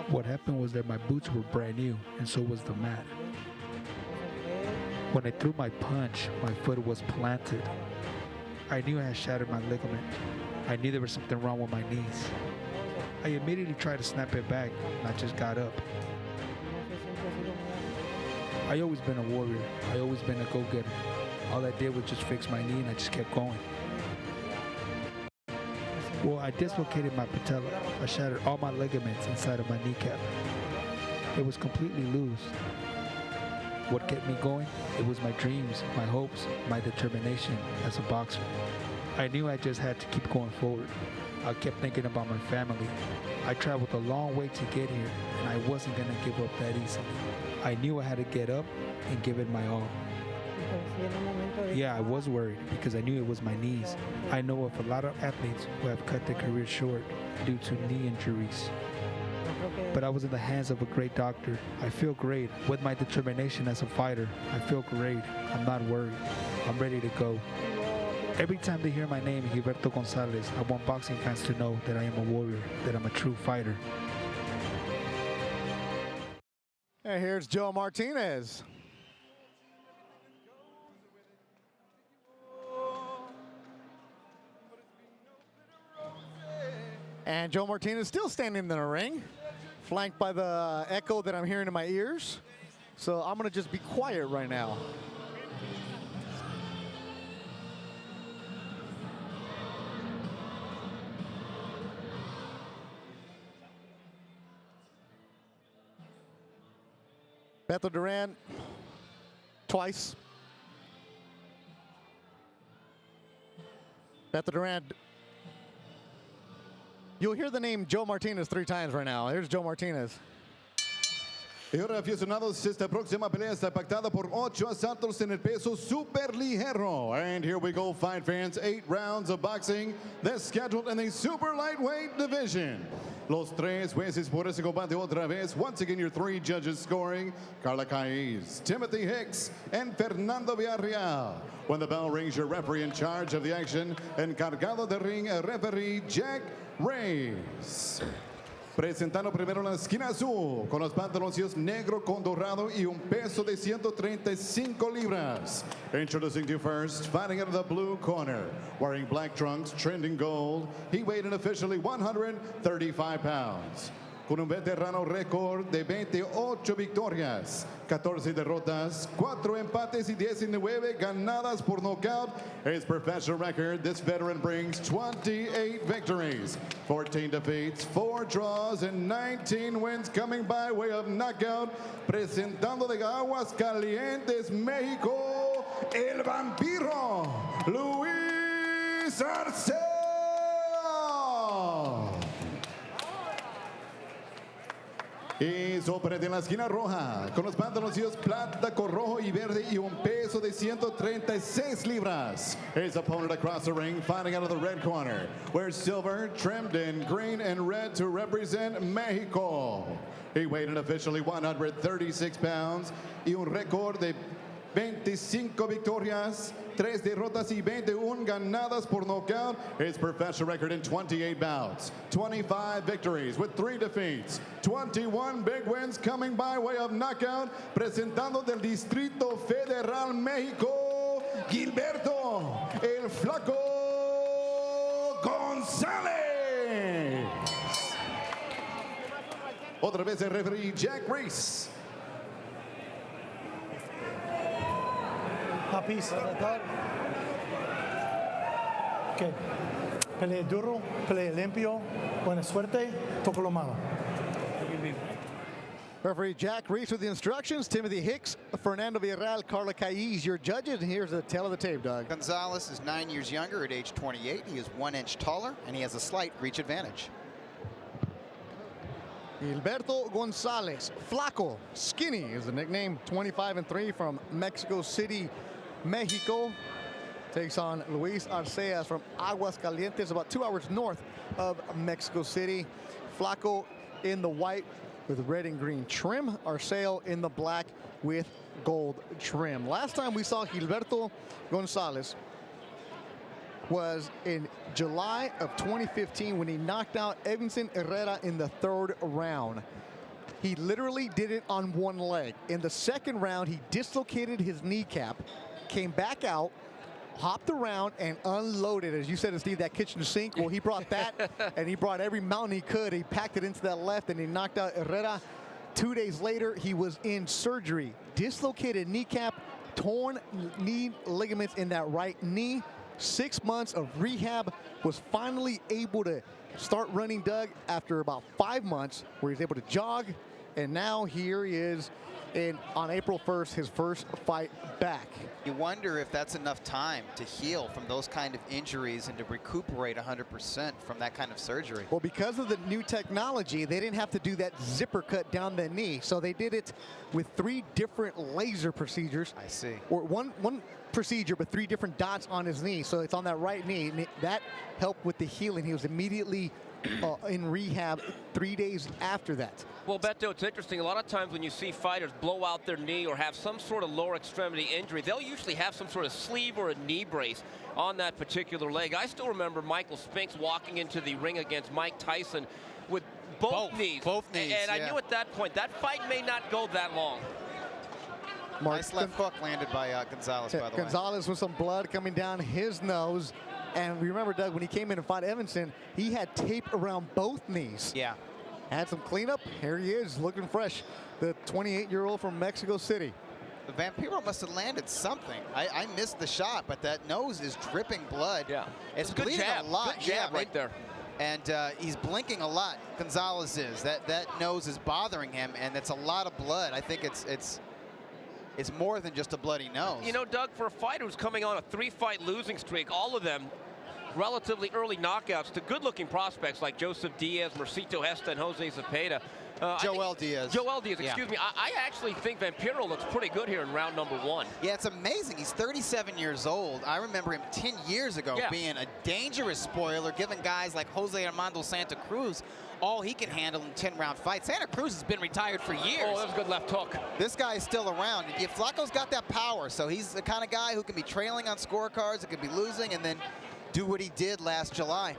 What happened was that my boots were brand new, and so was the mat. When I threw my punch, my foot was planted. I knew I had shattered my ligament. I knew there was something wrong with my knees. I immediately tried to snap it back, and I just got up. I always been a warrior. I always been a go-getter. All I did was just fix my knee, and I just kept going. Well, I dislocated my patella. I shattered all my ligaments inside of my kneecap. It was completely loose. What kept me going? It was my dreams, my hopes, my determination as a boxer. I knew I just had to keep going forward. I kept thinking about my family. I traveled a long way to get here, and I wasn't going to give up that easily. I knew I had to get up and give it my all. Yeah, I was worried because I knew it was my knees. I know of a lot of athletes who have cut their careers short due to knee injuries. But I was in the hands of a great doctor. I feel great. With my determination as a fighter, I feel great. I'm not worried. I'm ready to go. Every time they hear my name, Gilberto Gonzalez, I want boxing fans to know that I am a warrior, that I'm a true fighter. And here's Joe Martinez. And Joe Martinez still standing in the ring, flanked by the echo that I'm hearing in my ears. So I'm going to just be quiet right now. Beto Duran, twice. Beto Duran. You'll hear the name Joe Martinez 3 times right now. Here's Joe Martinez. Y ahora, aficionados, esta próxima pelea está pactada por 8 asaltos en el peso super ligero. And here we go, fight fans. 8 rounds of boxing that's scheduled in the super lightweight division. Los 3 jueces por ese combate otra vez. Once again, your 3 judges scoring: Carla Caiz, Timothy Hicks, and Fernando Villarreal. When the bell rings, your referee in charge of the action, encargado de ring, referee Jack Reyes. Presentando primero la esquina azul, con los pantaloncillos negro con dorado y un peso de 135 libras. Introducing to you first, fighting out of the blue corner, wearing black trunks, trimmed in gold. He weighed in officially 135 pounds. Con un veterano récord de 28 victorias, 14 derrotas, 4 empates y 19 ganadas por nocaut. His professional record, this veteran brings 28 victories, 14 defeats, 4 draws, and 19 wins coming by way of knockout. Presentando de Aguascalientes, México, el vampiro, Luis Arceo. Y su oponente en la esquina roja, con los pantaloncillos plata con rojo y verde y un peso de 136 libras. His opponent across the ring, fighting out of the red corner, wears silver, trimmed in green and red to represent Mexico. He weighed in officially 136 pounds y un récord de 25 victorias, 3 derrotas y 21 ganadas por nocaut. His professional record in 28 bouts, 25 victories with 3 defeats, 21 big wins coming by way of knockout. Presentando del Distrito Federal México, Gilberto, el Flaco Gonzalez. Otra vez el referee Jack Reese. Papis. Ok. Pelee duro, pelee limpio, buena suerte, toco lo malo. Referee Jack Reese with the instructions. Timothy Hicks, Fernando Villarreal, Carla Caiz, your judges. And here's the tail of the tape, Doug. Gonzalez is 9 years younger at age 28. He is 1 inch taller, and he has a slight reach advantage. Gilberto Gonzalez, Flaco, Skinny is the nickname, 25-3 from Mexico City, Mexico. Takes on Luis Arceo from Aguascalientes, about 2 hours north of Mexico City. Flaco in the white with red and green trim. Arceo in the black with gold trim. Last time we saw Gilberto Gonzalez was in July of 2015 when he knocked out Evanson Herrera in the 3rd round. He literally did it on one leg. In the second round, he dislocated his kneecap, came back out, hopped around, and unloaded, as you said, Steve, that kitchen sink. Well, he brought that, and he brought every mountain he could. He packed it into that left, and he knocked out Herrera. 2 days later, he was in surgery. Dislocated kneecap, torn knee ligaments in that right knee. 6 months of rehab, was finally able to start running, Doug, after about 5 months, where he's able to jog, and now here he is on April 1st, his first fight back. You wonder if that's enough time to heal from those kind of injuries and to recuperate 100% from that kind of surgery. Well, because of the new technology, they didn't have to do that zipper cut down the knee, so they did it with 3 different laser procedures. I see. Or one procedure, but 3 different dots on his knee, so it's on that right knee. And that helped with the healing. He was immediately in rehab 3 days after that. Well, Beto, it's interesting. A lot of times when you see fighters blow out their knee or have some sort of lower extremity injury, they'll usually have some sort of sleeve or a knee brace on that particular leg. I still remember Michael Spinks walking into the ring against Mike Tyson with both knees. Both knees, And I knew at that point, that fight may not go that long. Nice left hook landed by Gonzalez, by the way. Gonzalez with some blood coming down his nose. And remember, Doug, when he came in and fought Evanson, he had tape around both knees. Yeah. Had some cleanup. Here he is, looking fresh. The 28-year-old from Mexico City. The Vampiro must have landed something. I missed the shot, but that nose is dripping blood. Yeah. It's good bleeding jab. a lot. Good jab right there. And he's blinking a lot, Gonzalez is. That nose is bothering him, and it's a lot of blood. I think it's more than just a bloody nose. You know, Doug, for a fighter who's coming on a 3-fight losing streak, all of them relatively early knockouts to good-looking prospects like Joseph Diaz, Mercito Hesta, and Jose Zepeda. Joel Diaz. Joel Diaz, excuse me. I actually think Vampiro looks pretty good here in round number 1. Yeah, it's amazing. He's 37 years old. I remember him 10 years ago being a dangerous spoiler, giving guys like Jose Armando Santa Cruz all he can handle in 10-round fights. Santa Cruz has been retired for years. Oh, that was a good left hook. This guy is still around. Yeah, Flacco's got that power, so he's the kind of guy who can be trailing on scorecards, it could be losing, and then do what he did last July.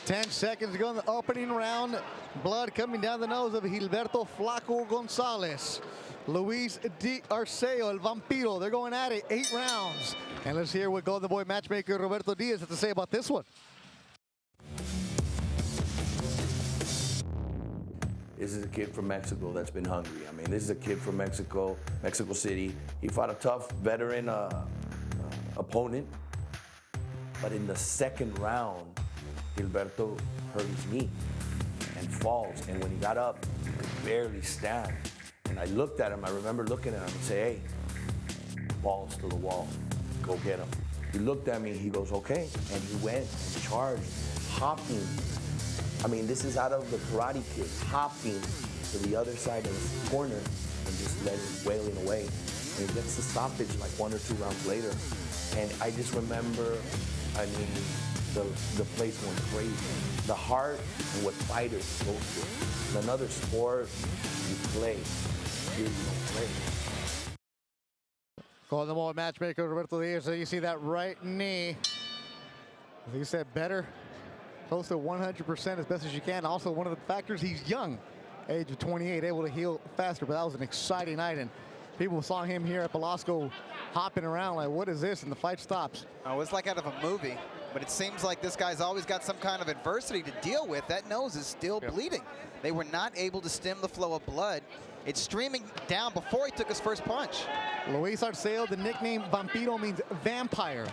10 seconds to go in the opening round. Blood coming down the nose of Gilberto Flaco Gonzalez. Luis Arceo, El Vampiro, they're going at it, 8 rounds. And let's hear what Golden Boy matchmaker Roberto Diaz has to say about this one. This is a kid from Mexico that's been hungry. I mean, this is a kid from Mexico, Mexico City. He fought a tough veteran opponent, but in the second round, Gilberto hurt his knee and falls. And when he got up, he could barely stand. And I looked at him, I remember looking at him and say, hey, balls to the wall, go get him. He looked at me, he goes, okay. And he went and charged, hopping. I mean, this is out of the Karate Kid, hopping to the other side of the corner and just let him wailing away. And he gets the stoppage like 1 or 2 rounds later. And I just remember, I mean, the place went crazy. The heart and what fighters go through. In another sport, you play. Here you don't play. Golden Boy matchmaker Roberto Diaz. So you see that right knee. As you said, better. Close to 100% as best as you can. Also, one of the factors, he's young, age of 28, able to heal faster. But that was an exciting night, and people saw him here at Belasco hopping around like, what is this? And the fight stops. Oh, it's like out of a movie, but it seems like this guy's always got some kind of adversity to deal with. That nose is still bleeding. They were not able to stem the flow of blood. It's streaming down before he took his first punch. Luis Arceo, the nickname Vampiro means vampire.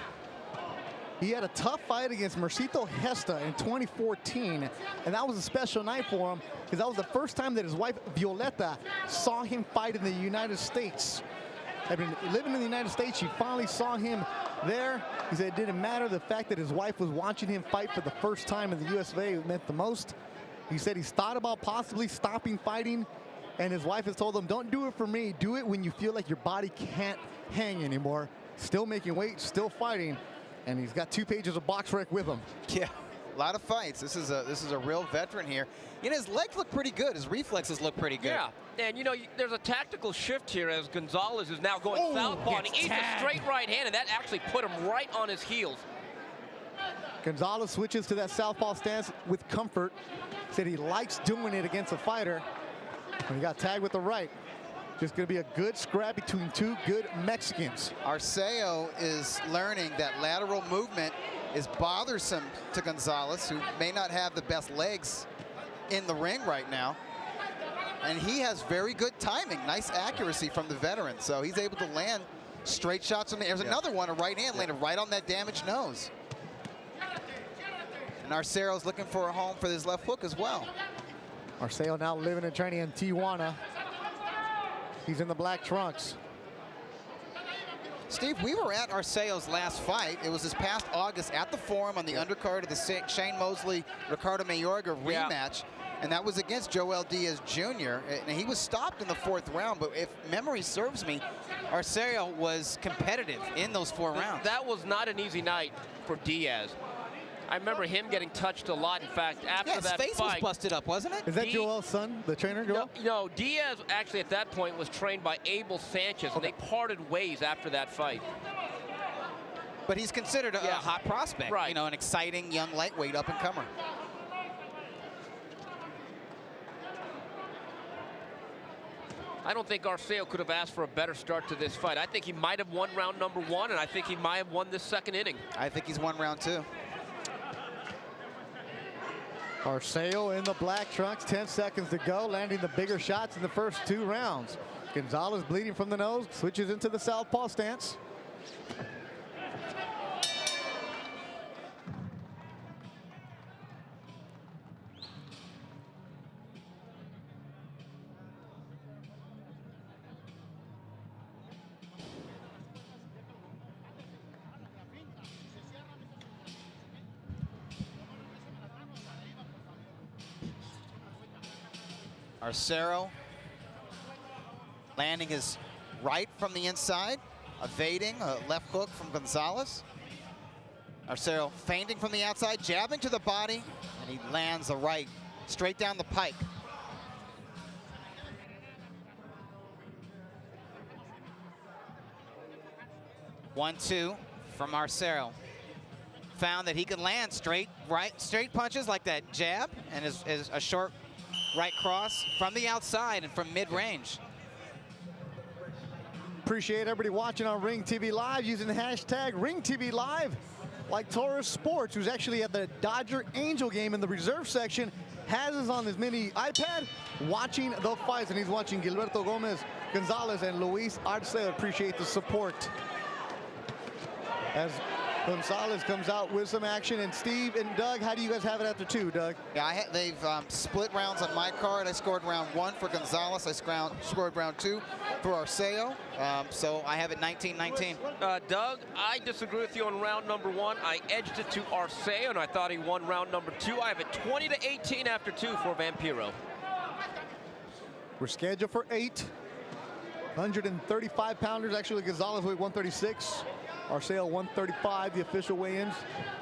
He had a tough fight against Mercito Hesta in 2014, and that was a special night for him because that was the first time that his wife, Violeta, saw him fight in the United States. Had been living in the United States, she finally saw him there. He said it didn't matter. The fact that his wife was watching him fight for the first time in the US of A meant the most. He said he's thought about possibly stopping fighting, and his wife has told him, don't do it for me. Do it when you feel like your body can't hang anymore. Still making weight, still fighting. And he's got 2 pages of box rec with him. Yeah, a lot of fights. This is a real veteran here. You know, his legs look pretty good. His reflexes look pretty good. Yeah, and you know, there's a tactical shift here as Gonzalez is now going southpaw, and he eats a straight right hand, and that actually put him right on his heels. Gonzalez switches to that southpaw stance with comfort. Said he likes doing it against a fighter. When he got tagged with the right. Just going to be a good scrap between two good Mexicans. Arceo is learning that lateral movement is bothersome to Gonzalez, who may not have the best legs in the ring right now. And he has very good timing, nice accuracy from the veteran. So he's able to land straight shots on the, there's another one, a right hand landed right on that damaged nose. And Arceo's looking for a home for his left hook as well. Arceo now living and training in Tijuana. He's in the black trunks. Steve, we were at Arceo's last fight. It was this past August at the Forum on the undercard of the Shane Mosley, Ricardo Mayorga rematch. And that was against Joel Diaz Jr. And he was stopped in the 4th round, but if memory serves me, Arceo was competitive in those 4 rounds. That was not an easy night for Diaz. I remember him getting touched a lot. In fact, after his that face fight, was busted up, wasn't it? Is that Joel's son, the trainer, Joel? No, Diaz actually at that point was trained by Abel Sanchez, and they parted ways after that fight. But he's considered a hot prospect, right. You know, an exciting young lightweight up-and-comer. I don't think Arceo could have asked for a better start to this fight. I think he might have won round number 1, and I think he might have won this 2nd inning. I think he's won round 2. Arceo in the black trunks, 10 seconds to go, landing the bigger shots in the first 2 rounds. Gonzalez bleeding from the nose, switches into the southpaw stance. Arceo landing his right from the inside, evading a left hook from Gonzalez. Arceo feinting from the outside, jabbing to the body, and he lands the right straight down the pike. One, two from Arceo. Found that he can land straight punches like that jab, and is a short right cross from the outside and from mid-range. Appreciate everybody watching on Ring TV Live using the hashtag Ring TV Live. Like Taurus Sports, who's actually at the Dodger Angel game in the reserve section, has us on his mini iPad watching the fights, and he's watching Gilberto Gonzalez and Luis Arceo. Appreciate the support. As Gonzalez comes out with some action, and Steve and Doug, how do you guys have it after 2, Doug? Yeah, they've split rounds on my card. I scored round 1 for Gonzalez. I scored round 2 for Arceo. So I have it 19-19. Doug, I disagree with you on round number 1. I edged it to Arceo, and I thought he won round number 2. I have it 20-18 after 2 for Vampiro. We're scheduled for 8 135-pounders. Actually, Gonzalez weighed 136. Arceo 135, the official weigh-ins.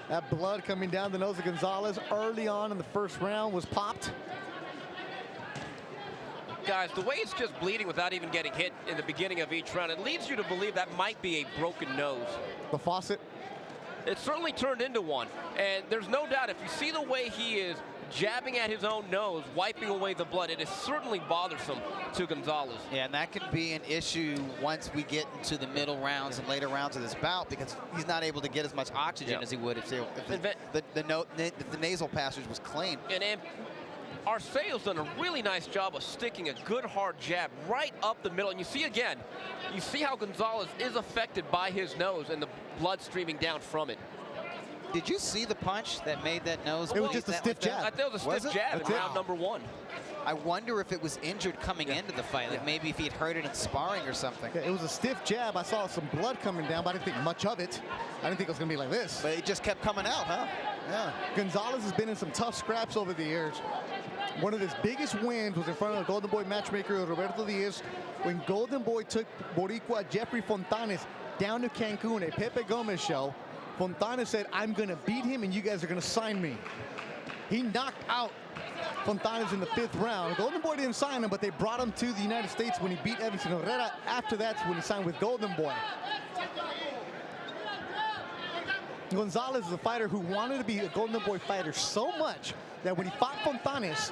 That blood coming down the nose of Gonzalez early on in the first round was popped. Guys, the way it's just bleeding without even getting hit in the beginning of each round, it leads you to believe that might be a broken nose. The faucet? It certainly turned into one. And there's no doubt, if you see the way he is jabbing at his own nose, wiping away the blood, it is certainly bothersome to Gonzalez. Yeah, and that could be an issue once we get into the middle rounds and later rounds of this bout, because he's not able to get as much oxygen as he would if the nasal passage was clean. And Arceo's done a really nice job of sticking a good hard jab right up the middle. And you see again, you see how Gonzalez is affected by his nose and the blood streaming down from it. Did you see the punch that made that nose? It was just a stiff jab. I think it was a stiff jab in round number 1. I wonder if it was injured coming into the fight, like maybe if he had hurt it in sparring or something. Yeah, it was a stiff jab. I saw some blood coming down, but I didn't think much of it. I didn't think it was going to be like this. But it just kept coming out, huh? Yeah. Gonzalez has been in some tough scraps over the years. One of his biggest wins was in front of the Golden Boy matchmaker, Roberto Diaz, when Golden Boy took Boricua Jeffrey Fontanes down to Cancun, a Pepe Gomez show. Fontanes said, I'm going to beat him and you guys are going to sign me. He knocked out Fontanes in the 5th round. Golden Boy didn't sign him, but they brought him to the United States when he beat Evanson Herrera. After that's when he signed with Golden Boy. Gonzalez is a fighter who wanted to be a Golden Boy fighter so much that when he fought Fontanes,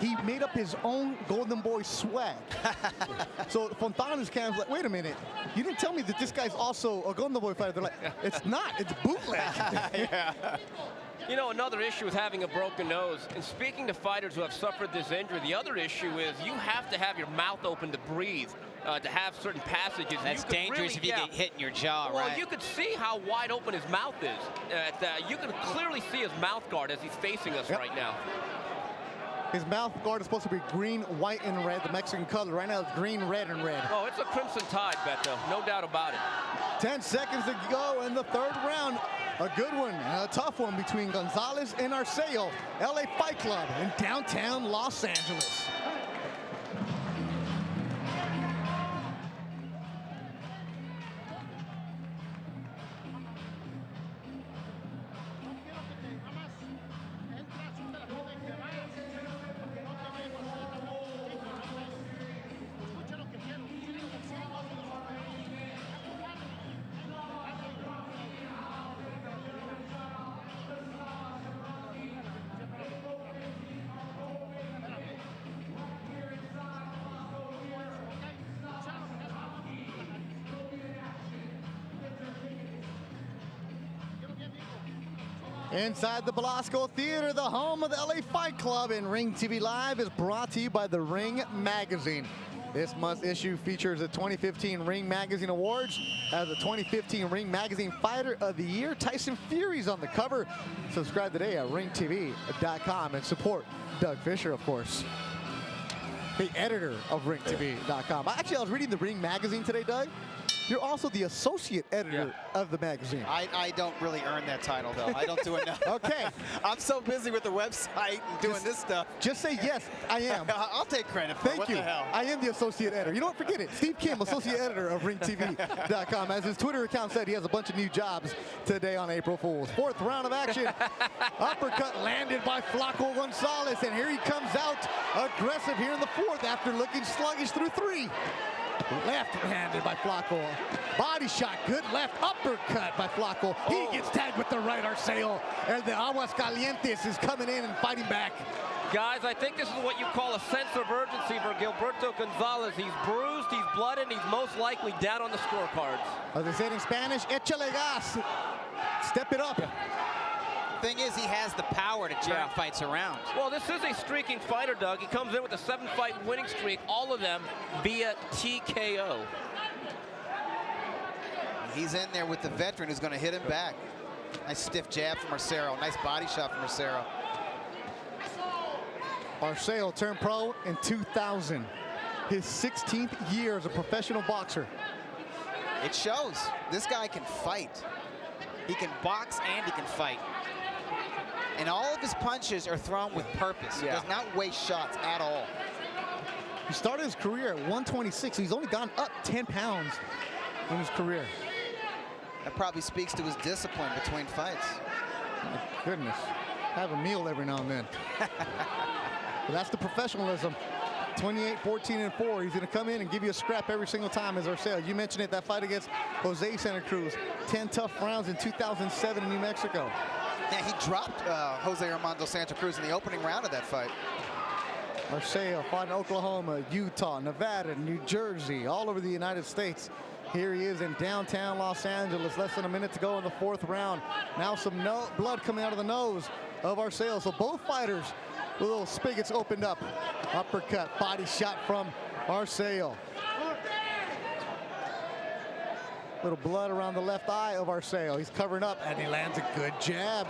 he made up his own Golden Boy swag. So Fontana's camp was like, wait a minute, you didn't tell me that this guy's also a Golden Boy fighter. They're like, it's not, it's bootleg. Yeah. You know, another issue is having a broken nose. And speaking to fighters who have suffered this injury, the other issue is you have to have your mouth open to breathe, to have certain passages. That's dangerous if you get hit in your jaw, well, right? Well, you could see how wide open his mouth is. You can clearly see his mouth guard as he's facing us right now. His mouth guard is supposed to be green, white, and red, the Mexican color. Right now it's green, red, and red. Oh, it's a crimson tide, Beto. No doubt about it. 10 seconds to go in the third round. A good one, a tough one between Gonzalez and Arceo, LA Fight Club in downtown Los Angeles. Inside the Belasco Theater, the home of the LA Fight Club, and Ring TV Live is brought to you by the Ring Magazine. This month's issue features the 2015 Ring Magazine Awards. As the 2015 Ring Magazine Fighter of the Year, Tyson Fury's on the cover. Subscribe today at ringtv.com and support Doug Fisher, of course, the editor of ringtv.com. Actually, I was reading the Ring Magazine today, Doug. You're also the associate editor of the magazine. I don't really earn that title, though. I don't do enough. Okay. I'm so busy with the website and doing this stuff. Just say yes, I am. I'll take credit for it. What Thank you. the hell? I am the associate editor. You don't forget it. Steve Kim, associate editor of ringtv.com. As his Twitter account said, he has a bunch of new jobs today on April Fool's. Fourth round of action. Uppercut landed by Flaco Gonzalez, and here he comes out aggressive here in the fourth after looking sluggish through three. Left-handed by Flaco. Body shot, good left uppercut by Flaco. He gets tagged with the right, Arceo. And the Aguascalientes is coming in and fighting back. Guys, I think this is what you call a sense of urgency for Gilberto Gonzalez. He's bruised, he's blooded, and he's most likely down on the scorecards. As they said in Spanish, échale gas. Step it up. Thing is, he has the power to turn fights around. Well, this is a streaking fighter, Doug. He comes in with a 7-fight winning streak, all of them via TKO. He's in there with the veteran who's going to hit him back. Nice stiff jab from Arceo. Nice body shot from Arceo. Arceo turned pro in 2000. His 16th year as a professional boxer. It shows. This guy can fight. He can box and he can fight. And all of his punches are thrown with purpose. He does not waste shots at all. He started his career at 126. He's only gone up 10 pounds in his career. That probably speaks to his discipline between fights. My goodness. Have a meal every now and then. But that's the professionalism. 28, 14, and 4. He's going to come in and give you a scrap every single time as Arceo. You mentioned it, that fight against Jose Santa Cruz. 10 tough rounds in 2007 in New Mexico. Yeah, he dropped Jose Armando Santa Cruz in the opening round of that fight. Arceo fought in Oklahoma, Utah, Nevada, New Jersey, all over the United States. Here he is in downtown Los Angeles. Less than a minute to go in the fourth round. Now some blood coming out of the nose of Arceo. So both fighters with little spigots opened up. Uppercut, body shot from Arceo. Little blood around the left eye of Arceo. He's covering up, and he lands a good jab.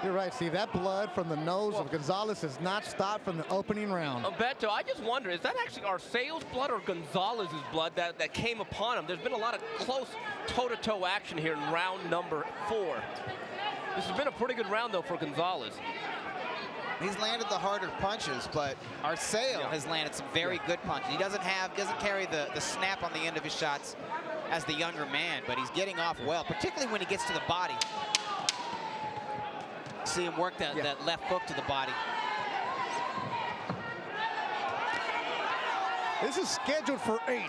You're right, Steve. That blood from the nose of Gonzalez has not stopped from the opening round. Beto, I just wonder, is that actually Arceo's blood or Gonzalez's blood that came upon him? There's been a lot of close toe-to-toe action here in round number 4. This has been a pretty good round, though, for Gonzalez. He's landed the harder punches, but Arceo has landed some very good punches. He doesn't carry the snap on the end of his shots as the younger man, but he's getting off well, particularly when he gets to the body. See him work that left hook to the body. This is scheduled for 8.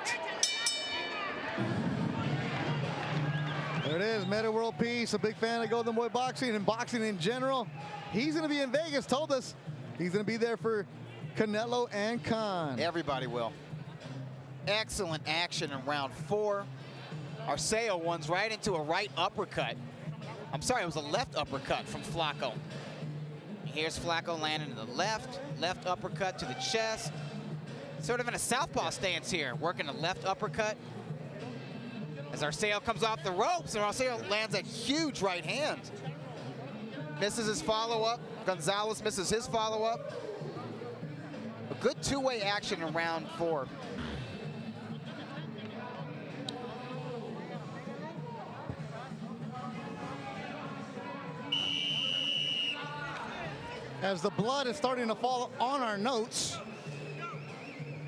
There it is, Meta World Peace, a big fan of Golden Boy Boxing and boxing in general. He's going to be in Vegas, told us He's going to be there for Canelo and Khan. Everybody will. Excellent action in round 4. Arceo runs right into a right uppercut. I'm sorry, it was a left uppercut from Flacco. Here's Flacco landing to the left uppercut to the chest. Sort of in a southpaw stance here, working a left uppercut. As Arceo comes off the ropes, and Arceo lands a huge right hand. Misses his follow-up. Gonzalez misses his follow-up. A good two-way action in round 4. As the blood is starting to fall on our notes,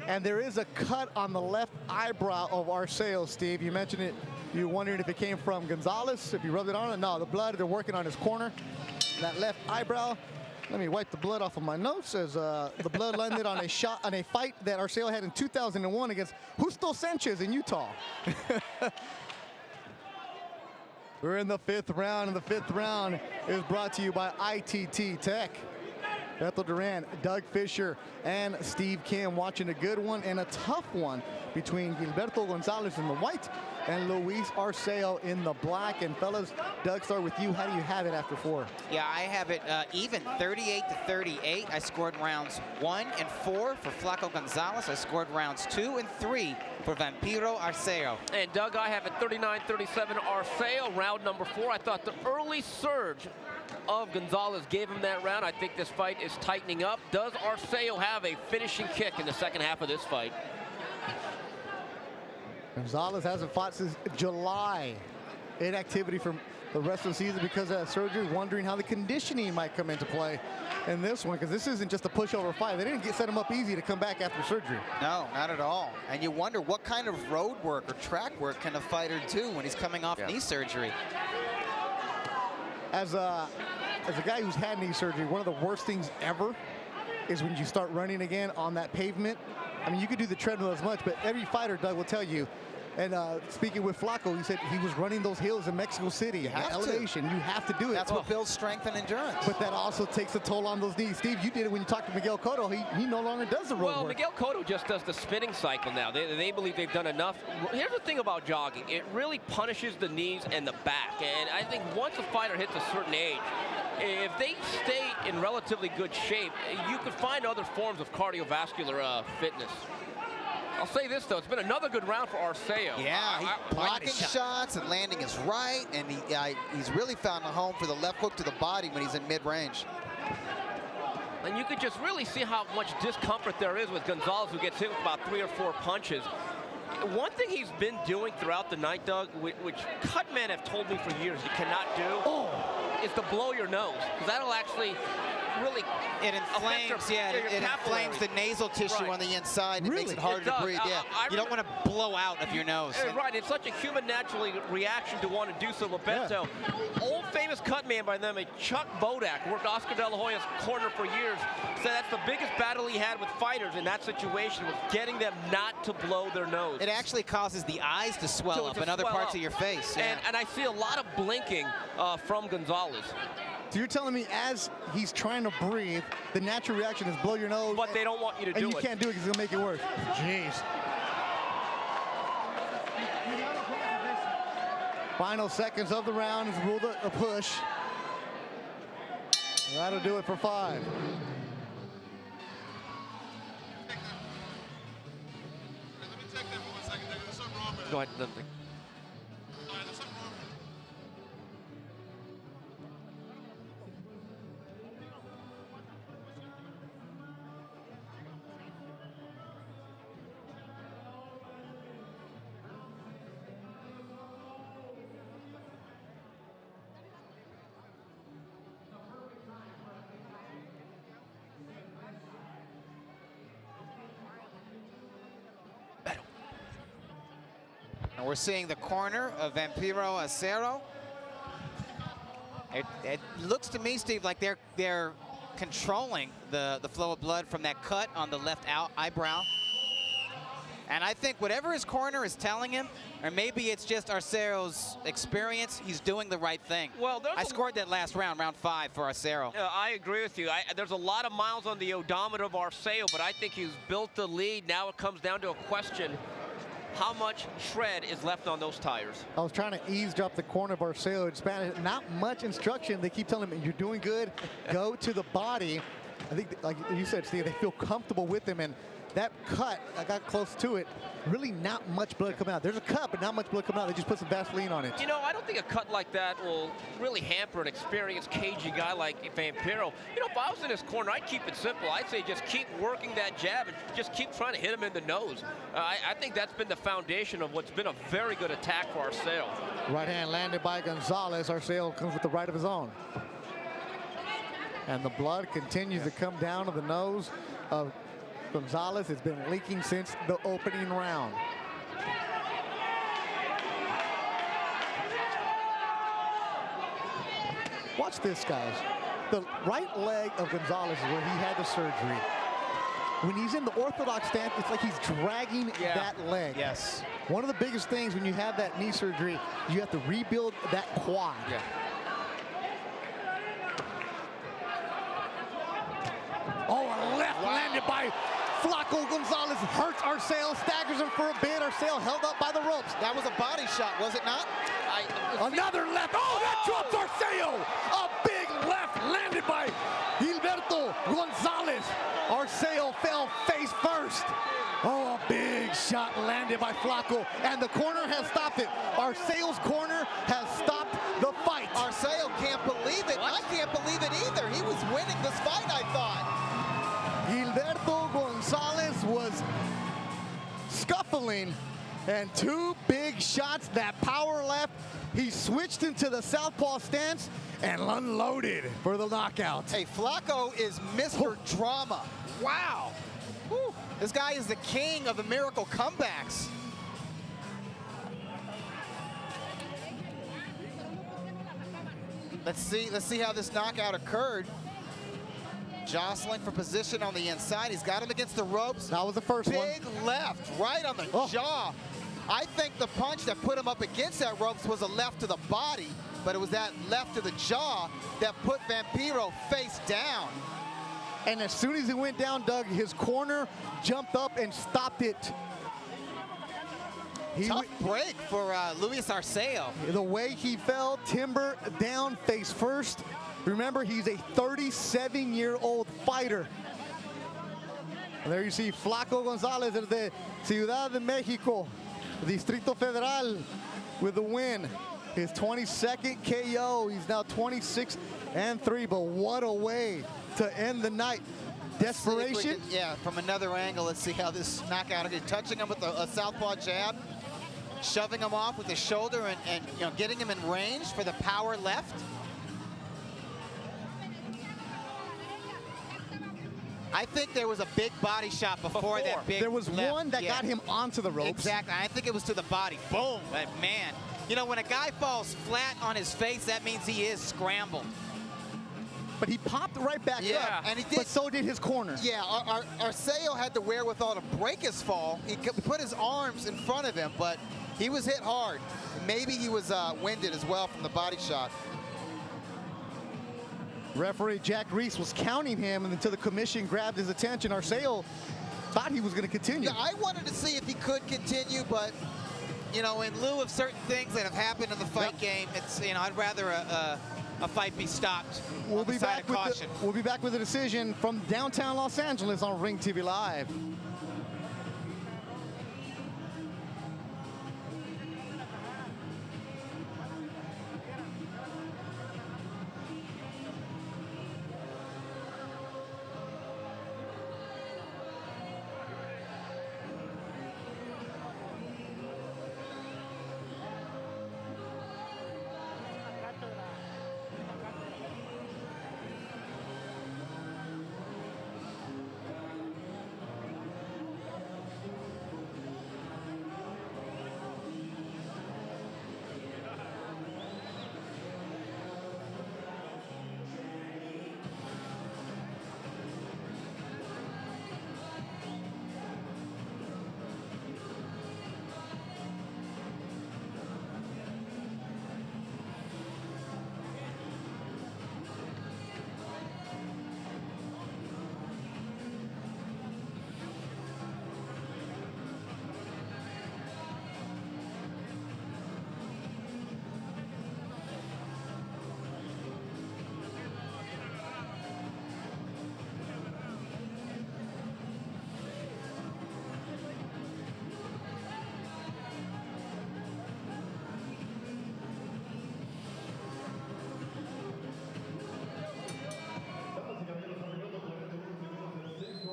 and there is a cut on the left eyebrow of Arceo, Steve. You mentioned it. You were wondering if it came from Gonzalez, if you rubbed it on it. No, the blood, they're working on his corner. That left eyebrow. Let me wipe the blood off of my notes as the blood landed on a fight that Arceo had in 2001 against Justo Sanchez in Utah. We're in the 5th round, and the 5th round is brought to you by ITT Tech. Bethel Duran, Doug Fisher, and Steve Kim watching a good one and a tough one between Gilberto Gonzalez in the white and Luis Arceo in the black. And fellas, Doug, start with you. How do you have it after 4? Yeah, I have it even, 38-38. I scored rounds 1 and 4 for Flacco Gonzalez. I scored rounds 2 and 3 for Vampiro Arceo. And Doug, I have it 39-37 Arceo, round number 4. I thought the early surge of Gonzalez gave him that round. I think this fight is tightening up. Does Arceo have a finishing kick in the second half of this fight? Gonzalez hasn't fought since July. Inactivity from the rest of the season because of that surgery. Wondering how the conditioning might come into play in this one, because this isn't just a pushover fight. They didn't set him up easy to come back after surgery. No, not at all. And you wonder what kind of road work or track work can a fighter do when he's coming off knee surgery? As a guy who's had knee surgery, one of the worst things ever is when you start running again on that pavement. I mean, you could do the treadmill as much, but every fighter, Doug, will tell you. And speaking with Flacco, he said he was running those hills in Mexico City. The elevation, you have to do it. That's what builds strength and endurance. But that also takes a toll on those knees. Steve, you did it when you talked to Miguel Cotto. He no longer does the road work. Well, Miguel Cotto just does the spinning cycle now. They believe they've done enough. Here's the thing about jogging. It really punishes the knees and the back. And I think once a fighter hits a certain age, if they stay in relatively good shape, you could find other forms of cardiovascular fitness. I'll say this, though. It's been another good round for Arceo. Yeah, he's blocking shots and landing his right, and he's really found a home for the left hook to the body when he's in mid-range. And you could just really see how much discomfort there is with Gonzalez, who gets hit with about 3 or 4 punches. One thing he's been doing throughout the night, Doug, which cut men have told me for years you cannot do, is to blow your nose, because that'll actually really it inflames. It inflames the nasal tissue on the inside. It makes it harder to breathe. You don't want to blow out of your nose. Right, it's such a human natural reaction to want to do so. Gilberto, old famous cut man by them, Chuck Bodak, worked Oscar De La Hoya's corner for years, said that's the biggest battle he had with fighters in that situation, was getting them not to blow their nose. It actually causes the eyes to swell up in other parts of your face. And I see a lot of blinking from Gonzalez. So you're telling me as he's trying to breathe, the natural reaction is blow your nose. But they don't want you to do it. And you can't do it because it's going to make it worse. Jeez. Final seconds of the round is ruled a push. That'll do it for 5. Go ahead. And we're seeing the corner of Vampiro Arceo. It looks to me, Steve, like they're controlling the flow of blood from that cut on the left eyebrow. And I think whatever his corner is telling him, or maybe it's just Arceo's experience, he's doing the right thing. Well, I scored that last round, round 5 for Arceo. I agree with you. There's a lot of miles on the odometer of Arceo, but I think he's built the lead. Now it comes down to a question. How much tread is left on those tires? I was trying to eavesdrop the corner of Arceo in Spanish. Not much instruction. They keep telling him, you're doing good. Go to the body. I think, like you said, Steve, they feel comfortable with him. And that cut, I got close to it, really not much blood coming out. There's a cut, but not much blood coming out. They just put some Vaseline on it. You know, I don't think a cut like that will really hamper an experienced, cagey guy like Vampiro. You know, if I was in his corner, I'd keep it simple. I'd say just keep working that jab and just keep trying to hit him in the nose. I think that's been the foundation of what's been a very good attack for Arceo. Right hand landed by Gonzalez. Arceo comes with the right of his own. And the blood continues to come down to the nose of Gonzalez. Has been leaking since the opening round. Watch this, guys. The right leg of Gonzalez is where he had the surgery. When he's in the orthodox stance, it's like he's dragging that leg. Yes. One of the biggest things when you have that knee surgery, you have to rebuild that quad. Yeah. Oh, a left landed by Flaco. Gonzalez hurts Arceo, staggers him for a bit. Arceo held up by the ropes. That was a body shot, was it not? Another left. Oh, that drops Arceo. A big left landed by Gilberto Gonzalez. Arceo fell face first. Oh, a big shot landed by Flaco, and the corner has stopped it. Arceo's corner has stopped the fight. Arceo can't believe it. I can't believe it either. He was winning this fight, I thought. Gilberto Gonzalez was scuffling, and 2 big shots, that power left. He switched into the southpaw stance and unloaded for the knockout. Hey, Flaco is Mr. Drama. Wow. Whew. This guy is the king of the miracle comebacks. Let's see how this knockout occurred. Jostling for position on the inside. He's got him against the ropes. That was the first one. Big left, right on the jaw. I think the punch that put him up against that ropes was a left to the body, but it was that left to the jaw that put Vampiro face down. And as soon as he went down, Doug, his corner jumped up and stopped it. Tough break for Luis Arceo. The way he fell, timber down, face first. Remember, he's a 37-year-old fighter. And there you see Flaco Gonzalez desde Ciudad de Mexico, Distrito Federal, with the win. His 22nd KO. He's now 26-3, but what a way to end the night. Desperation. Yeah, from another angle, let's see how this knockout is. Touching him with a southpaw jab, shoving him off with the shoulder, and you know, getting him in range for the power left. I think there was a big body shot before that big There was left. one that got him onto the ropes. Exactly. I think it was to the body. Boom. But man, you know, when a guy falls flat on his face, that means he is scrambled. But he popped right back up. And he did. But so did his corner. Yeah, Arceo had the wherewithal to break his fall. He put his arms in front of him, but he was hit hard. Maybe he was winded as well from the body shot. Referee Jack Reese was counting him, and until the commission grabbed his attention, Arceo thought he was going to continue. Yeah, I wanted to see if he could continue, but you know, in lieu of certain things that have happened in the fight game, it's, you know, I'd rather a fight be stopped. We'll be back with a decision from downtown Los Angeles on Ring TV Live.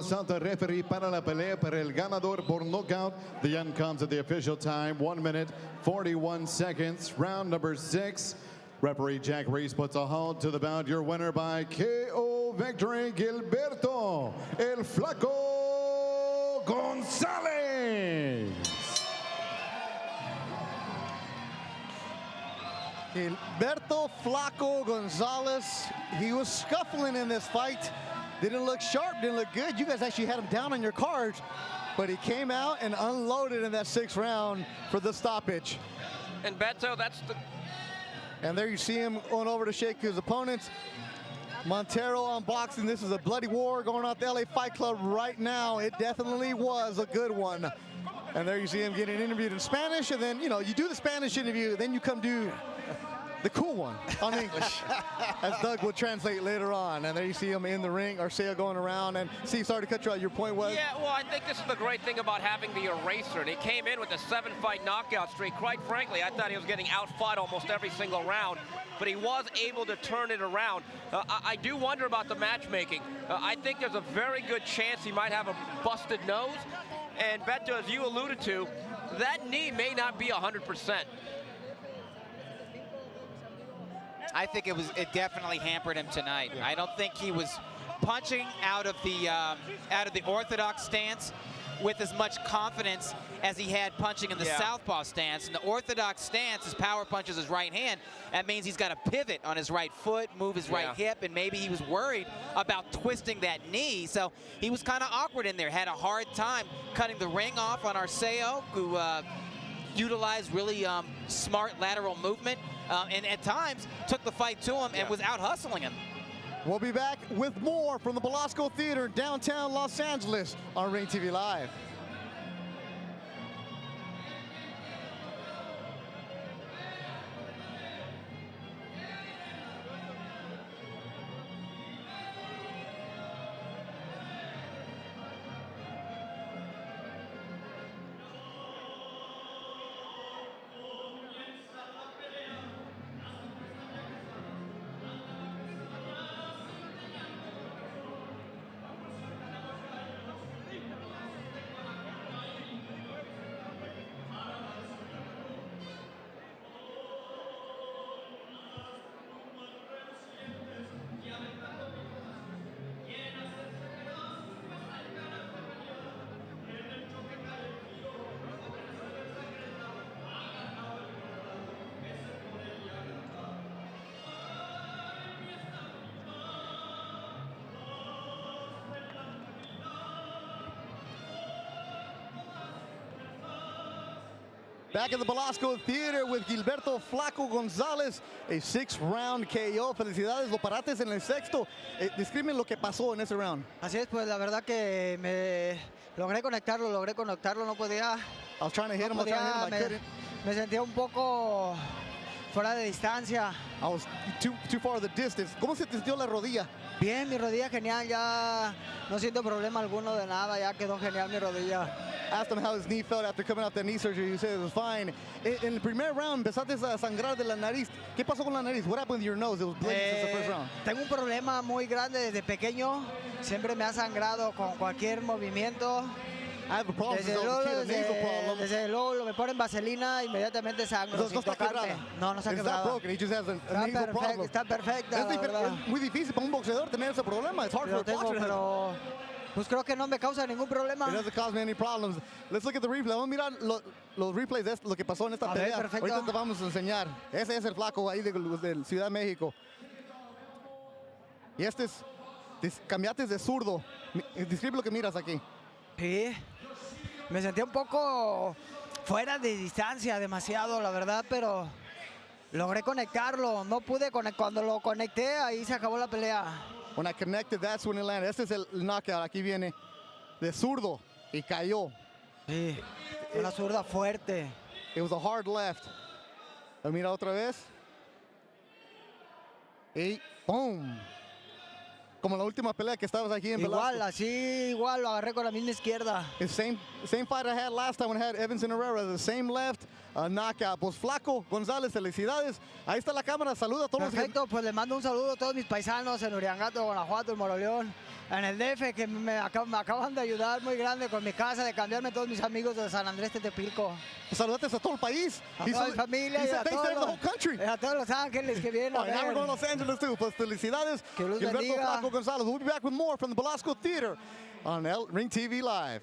Santa referee para la pelea para el ganador por knockout. The end comes at the official time, 1 minute, 41 seconds. Round number 6. Referee Jack Reese puts a halt to the bout. Your winner by KO victory, Gilberto, el Flaco Gonzalez. Gilberto Flaco Gonzalez, he was scuffling in this fight. Didn't look sharp, didn't look good. You guys actually had him down on your cards, but he came out and unloaded in that 6th round for the stoppage. And Beto, that's the... And there you see him going over to shake his opponents. Montero on boxing. This is a bloody war going on at the LA Fight Club right now. It definitely was a good one. And there you see him getting interviewed in Spanish, and then, you know, you do the Spanish interview, then you come do the cool one on English, as Doug will translate later on. And there you see him in the ring, Arceo going around. And Steve, sorry to cut you out. Your point was? Yeah, well, I think this is the great thing about having the eraser. And he came in with a 7-fight knockout streak. Quite frankly, I thought he was getting outfought almost every single round, but he was able to turn it around. I do wonder about the matchmaking. I think there's a very good chance he might have a busted nose. And Beto, as you alluded to, that knee may not be 100%. I think it definitely hampered him tonight. I don't think he was punching out of the orthodox stance with as much confidence as he had punching in the southpaw stance. In the orthodox stance, his power punches his right hand. That means he's got to pivot on his right foot, move his right hip, and maybe he was worried about twisting that knee. So he was kind of awkward in there, had a hard time cutting the ring off on Arceo, who utilized really smart lateral movement, and at times took the fight to him and was out hustling him. We'll be back with more from the Belasco Theater, downtown Los Angeles on Ring TV Live. Back at the Belasco Theater with Gilberto Flaco Gonzalez, a 6th-round KO. Felicidades, lo parates en el 6º. Describe lo que pasó en ese round. Así es, pues la verdad que me logré conectarlo, no podía. I was trying to hit him, I couldn't. Me sentía un poco fuera de distancia. I was too far the distance. ¿Cómo se te sintió la rodilla? Bien, mi rodilla genial, ya no siento problema alguno de nada, ya quedó genial mi rodilla. Asked him how his knee felt after coming out the knee surgery. He said it was fine. En el primer round empezaste a sangrar de la nariz. ¿Qué pasó con la nariz? What happened with your nose? It was bleeding since the first round. Tengo un problema muy grande desde pequeño. Siempre me ha sangrado con cualquier movimiento. I have a problem since I was a kid, a nasal problem. Desde luego me ponen vaselina, inmediatamente sangro sin tocarme. No está It's quebrado. not broken. He just has a nasal problem. Está perfecta, la verdad. Es muy difícil para un boxeador tener ese problema. It's hard for a boxer. Pero pues creo que no me causa ningún problema. It doesn't cause me any problems. Let's look at the replay. Vamos a mirar los replays de lo que pasó en esta pelea. Perfecto. Ahorita te vamos a enseñar. Ese es el flaco ahí de Ciudad de México. Y este es cambiaste de zurdo. Describe lo que miras aquí. Sí. Me sentí un poco fuera de distancia, demasiado, la verdad, pero logré conectarlo. No pude cuando lo conecté, ahí se acabó la pelea. When I connected, that's when it landed. Este es el knockout. Aquí viene de zurdo y cayó. Sí, una zurda fuerte. It was a hard left. Lo mira otra vez. Y boom. como la última pelea que estabas aquí en Igual, Velasco. así, igual, lo agarré con la misma izquierda. The same fight I had last time when I had Evans and Herrera, the same left knockout. Pues Flaco González, felicidades. Ahí está la cámara, saluda a todos los que... Perfecto, pues le mando un saludo a todos mis paisanos en Uriangato, Guanajuato, en Moroleón, en el DF, que me acaban de ayudar muy grande con mi casa, de cambiarme todos mis amigos de San Andrés Tetepilco. Saludates a todo el país. A toda mi familia y a todos Los Ángeles que vienen a ver. Now we're going to Los Angeles too. Pues felicidades. Que Luz Gilberto bendiga. Flaco Gonzalez. We'll be back with more from the Velasco Theater on Ring TV Live.